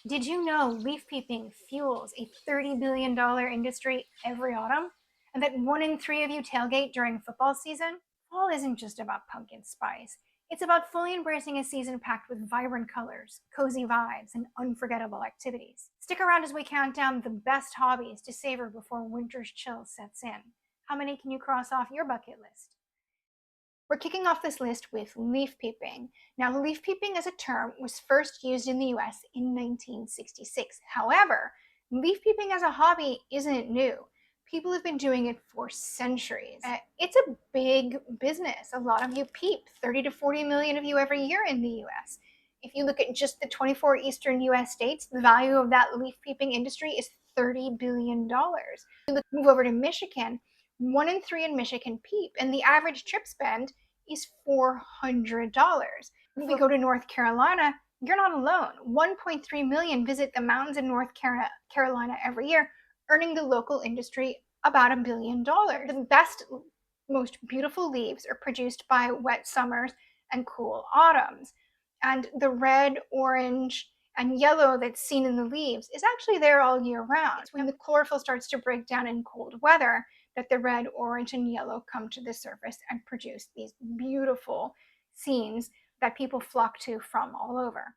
Did you know leaf peeping fuels a $30 billion industry every autumn? And that 1 in 3 of you tailgate during football season? Fall isn't just about pumpkin spice. It's about fully embracing a season packed with vibrant colors, cozy vibes, and unforgettable activities. Stick around as we count down the best hobbies to savor before winter's chill sets in. How many can you cross off your bucket list? We're kicking off this list with leaf peeping. Now, leaf peeping as a term was first used in the US in 1966. However, leaf peeping as a hobby isn't new. People have been doing it for centuries. It's a big business. A lot of you peep, 30 to 40 million of you every year in the US. If you look at just the 24 eastern US states, the value of that leaf peeping industry is $30 billion. If you move over to Michigan, 1 in 3 in Michigan peep, and the average trip spend is $400. If we go to North Carolina, you're not alone. 1.3 million visit the mountains in North Carolina every year, earning the local industry about $1 billion. The best, most beautiful leaves are produced by wet summers and cool autumns. And the red, orange, and yellow that's seen in the leaves is actually there all year round. It's when the chlorophyll starts to break down in cold weather that the red, orange, and yellow come to the surface and produce these beautiful scenes that people flock to from all over.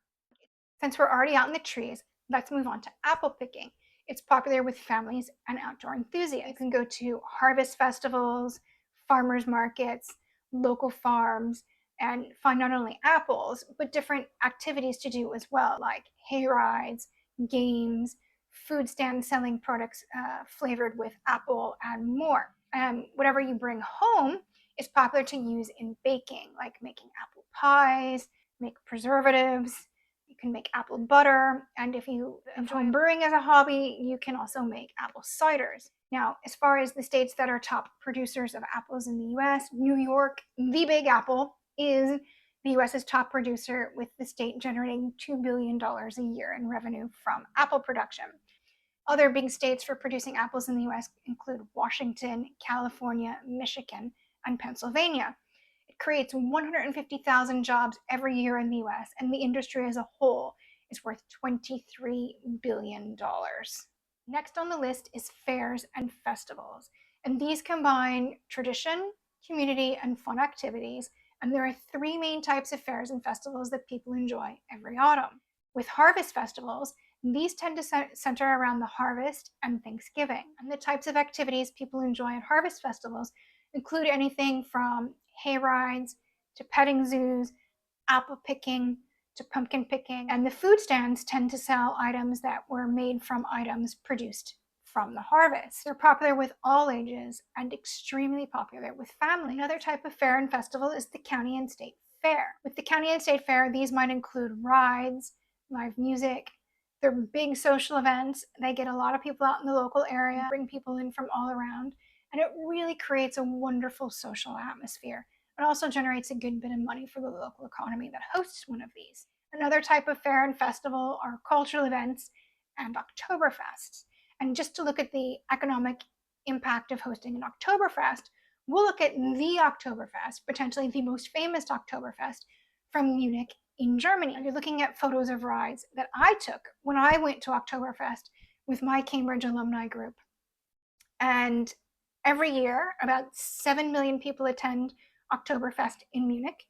Since we're already out in the trees, let's move on to apple picking. It's popular with families and outdoor enthusiasts. You can go to harvest festivals, farmers markets, local farms, and find not only apples, but different activities to do as well, like hay rides, games, food stands selling products flavored with apple, and more. Whatever you bring home is popular to use in baking, like making apple pies, make preservatives. You can make apple butter, and if you enjoy brewing as a hobby, you can also make apple ciders. Now, as far as the states that are top producers of apples in the US, New York, the Big Apple, is the US's top producer, with the state generating $2 billion a year in revenue from apple production. Other big states for producing apples in the US include Washington, California, Michigan, and Pennsylvania. It creates 150,000 jobs every year in the US, and the industry as a whole is worth $23 billion. Next on the list is fairs and festivals, and these combine tradition, community, and fun activities. And there are 3 main types of fairs and festivals that people enjoy every autumn. With harvest festivals, these tend to center around the harvest and Thanksgiving. And the types of activities people enjoy at harvest festivals include anything from hay rides to petting zoos, apple picking to pumpkin picking. And the food stands tend to sell items that were made from items produced from the harvest. They're popular with all ages and extremely popular with family. Another type of fair and festival is the county and state fair. With the county and state fair, these might include rides, live music. They're big social events. They get a lot of people out in the local area, bring people in from all around, and it really creates a wonderful social atmosphere. It also generates a good bit of money for the local economy that hosts one of these. Another type of fair and festival are cultural events and Oktoberfests. And just to look at the economic impact of hosting an Oktoberfest, we'll look at the Oktoberfest, potentially the most famous Oktoberfest, from Munich in Germany. And you're looking at photos of rides that I took when I went to Oktoberfest with my Cambridge alumni group. And every year, about 7 million people attend Oktoberfest in Munich,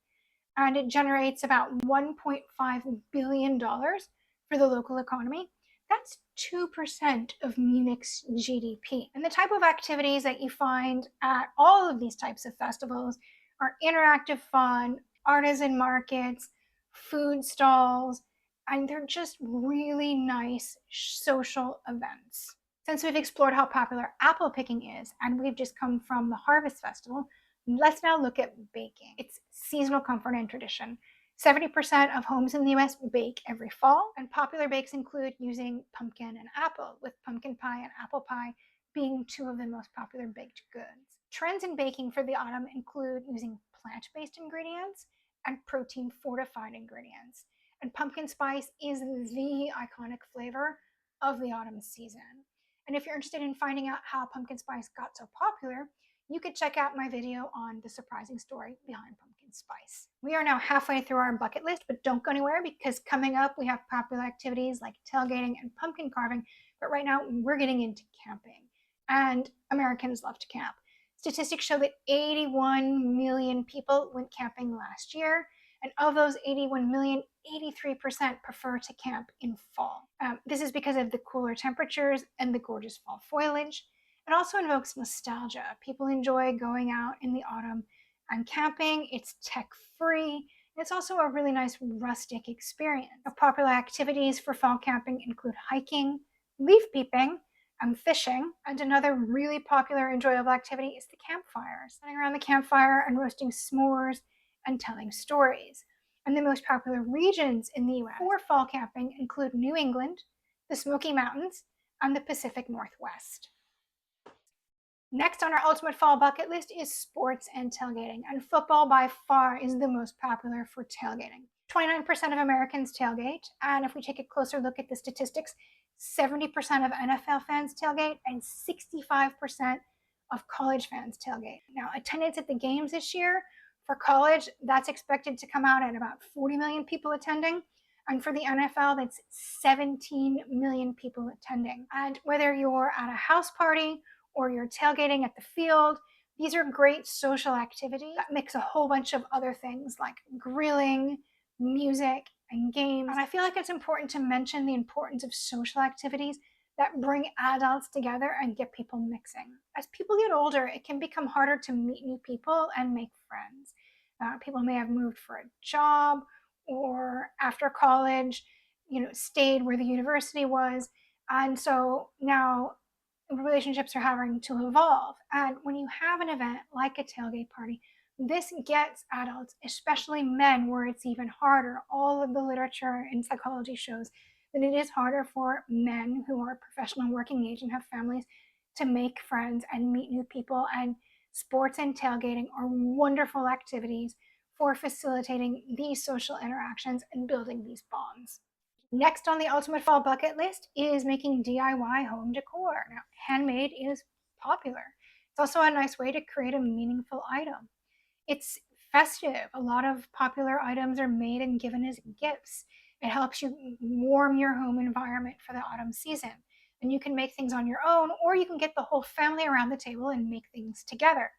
and it generates about $1.5 billion for the local economy. That's 2% of Munich's GDP. And the type of activities that you find at all of these types of festivals are interactive fun, artisan markets, food stalls, and they're just really nice social events. Since we've explored how popular apple picking is, and we've just come from the Harvest Festival, let's now look at baking. It's seasonal comfort and tradition. 70% of homes in the US bake every fall, and popular bakes include using pumpkin and apple, with pumpkin pie and apple pie being 2 of the most popular baked goods. Trends in baking for the autumn include using plant-based ingredients and protein-fortified ingredients. And pumpkin spice is the iconic flavor of the autumn season. And if you're interested in finding out how pumpkin spice got so popular, you could check out my video on the surprising story behind pumpkin pumpkin spice. We are now halfway through our bucket list, but don't go anywhere because coming up we have popular activities like tailgating and pumpkin carving. But right now we're getting into camping, and Americans love to camp. Statistics show that 81 million people went camping last year, and of those 81 million, 83% prefer to camp in fall. This is because of the cooler temperatures and the gorgeous fall foliage. It also invokes nostalgia. People enjoy going out in the autumn and camping. It's tech-free, and it's also a really nice rustic experience. Popular activities for fall camping include hiking, leaf peeping, fishing, and another really popular enjoyable activity is the campfire. Sitting around the campfire and roasting s'mores and telling stories. And the most popular regions in the US for fall camping include New England, the Smoky Mountains, and the Pacific Northwest. Next on our ultimate fall bucket list is sports and tailgating, and football by far is the most popular for tailgating. 29% of Americans tailgate, and if we take a closer look at the statistics, 70% of NFL fans tailgate and 65% of college fans tailgate. Now, attendance at the games this year for college, that's expected to come out at about 40 million people attending. And for the NFL, that's 17 million people attending. And whether you're at a house party or you're tailgating at the field, these are great social activities that mix a whole bunch of other things like grilling, music, and games. And I feel like it's important to mention the importance of social activities that bring adults together and get people mixing. As people get older, it can become harder to meet new people and make friends. People may have moved for a job or after college, stayed where the university was. And so now relationships are having to evolve. And when you have an event like a tailgate party, this gets adults, especially men, where it's even harder. All of the literature in psychology shows that it is harder for men who are professional working age and have families to make friends and meet new people. And sports and tailgating are wonderful activities for facilitating these social interactions and building these bonds. Next on the ultimate fall bucket list is making DIY home decor. Now, handmade is popular. It's also a nice way to create a meaningful item. It's festive. A lot of popular items are made and given as gifts. It helps you warm your home environment for the autumn season. And you can make things on your own, or you can get the whole family around the table and make things together.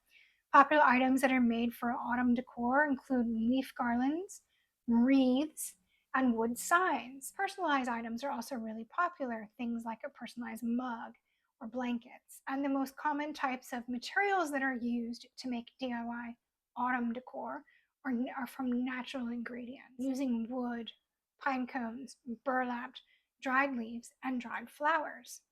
Popular items that are made for autumn decor include leaf garlands, wreaths, and wood signs. Personalized items are also really popular, things like a personalized mug or blankets. And the most common types of materials that are used to make DIY autumn decor are from natural ingredients, using wood, pine cones, burlap, dried leaves, and dried flowers.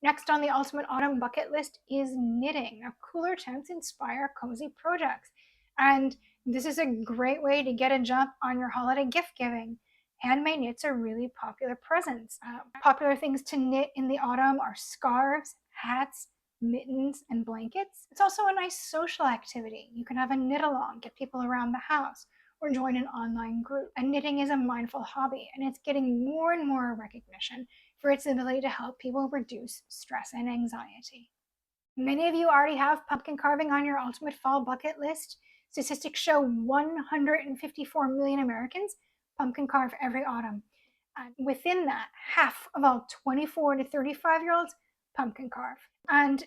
Next on the ultimate autumn bucket list is knitting. Now, cooler temps inspire cozy projects, and this is a great way to get a jump on your holiday gift giving. Handmade knits are really popular presents. Popular things to knit in the autumn are scarves, hats, mittens, and blankets. It's also a nice social activity. You can have a knit along, get people around the house, or join an online group. And knitting is a mindful hobby, and it's getting more and more recognition for its ability to help people reduce stress and anxiety. Many of you already have pumpkin carving on your ultimate fall bucket list. Statistics show 154 million Americans pumpkin carve every autumn. And within that, half of all 24 to 35-year-olds pumpkin carve. And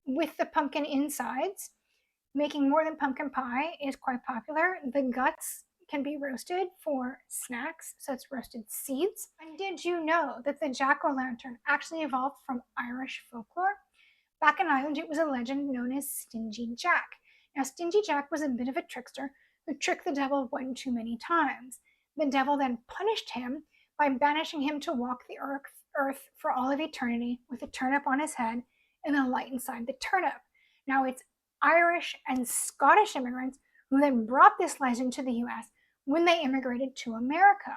with the pumpkin insides, making more than pumpkin pie is quite popular. The guts can be roasted for snacks, so it's roasted seeds. And did you know that the jack-o'-lantern actually evolved from Irish folklore? Back in Ireland, it was a legend known as Stingy Jack. Now, Stingy Jack was a bit of a trickster who tricked the devil one too many times. The devil then punished him by banishing him to walk the earth for all of eternity with a turnip on his head and a light inside the turnip. Now, it's Irish and Scottish immigrants who then brought this legend to the US when they immigrated to America.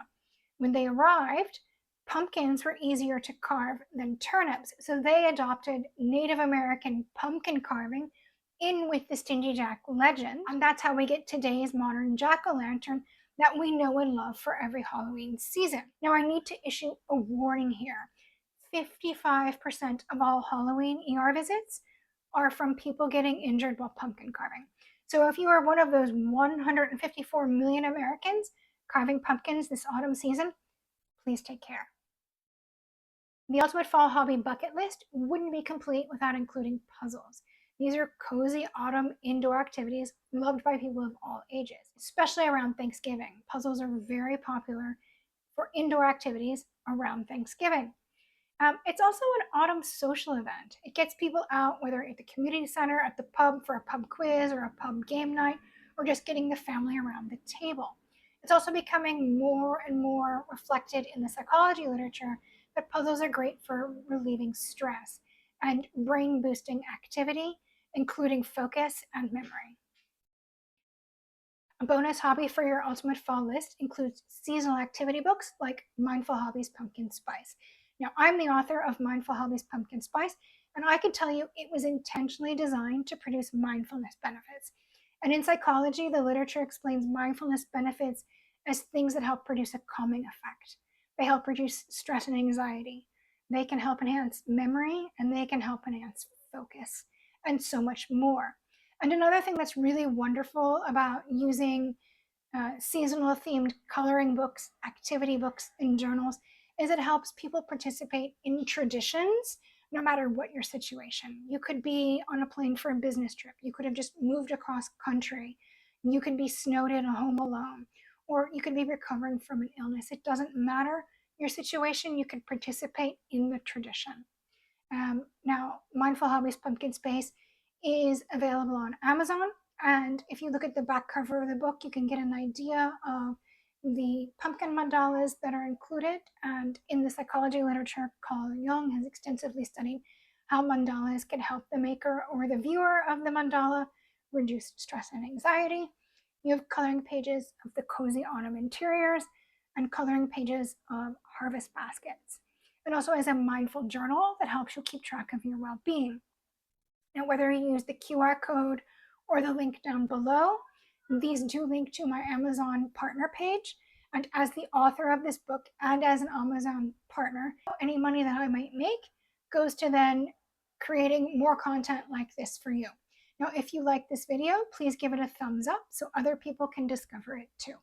When they arrived, pumpkins were easier to carve than turnips, so they adopted Native American pumpkin carving in with the Stingy Jack legend, and that's how we get today's modern jack-o'-lantern that we know and love for every Halloween season. Now, I need to issue a warning here. 55% of all Halloween ER visits are from people getting injured while pumpkin carving. So if you are one of those 154 million Americans carving pumpkins this autumn season, please take care. The ultimate fall hobby bucket list wouldn't be complete without including puzzles. These are cozy autumn indoor activities loved by people of all ages, especially around Thanksgiving. Puzzles are very popular for indoor activities around Thanksgiving. It's also an autumn social event. It gets people out, whether at the community center, at the pub for a pub quiz or a pub game night, or just getting the family around the table. It's also becoming more and more reflected in the psychology literature that puzzles are great for relieving stress and brain boosting activity, including focus and memory. A bonus hobby for your ultimate fall list includes seasonal activity books like Mindful Hobbies Pumpkin Spice. Now, I'm the author of Mindful Hobbies Pumpkin Spice, and I can tell you it was intentionally designed to produce mindfulness benefits. And in psychology, the literature explains mindfulness benefits as things that help produce a calming effect. They help reduce stress and anxiety. They can help enhance memory, and they can help enhance focus, and so much more. And another thing that's really wonderful about using seasonal themed coloring books, activity books, and journals is it helps people participate in traditions no matter what your situation. You could be on a plane for a business trip, you could have just moved across country, you could be snowed in a home alone, or you could be recovering from an illness. It doesn't matter your situation, you can participate in the tradition. Now, Mindful Hobbies Pumpkin Space is available on Amazon. And if you look at the back cover of the book, you can get an idea of the pumpkin mandalas that are included. And in the psychology literature, Carl Jung has extensively studied how mandalas can help the maker or the viewer of the mandala reduce stress and anxiety. You have coloring pages of the cozy autumn interiors and coloring pages of harvest baskets. It also has a mindful journal that helps you keep track of your well being. Now, whether you use the QR code or the link down below, these do link to my Amazon partner page. And as the author of this book and as an Amazon partner, any money that I might make goes to then creating more content like this for you. Now, if you like this video, please give it a thumbs up so other people can discover it too.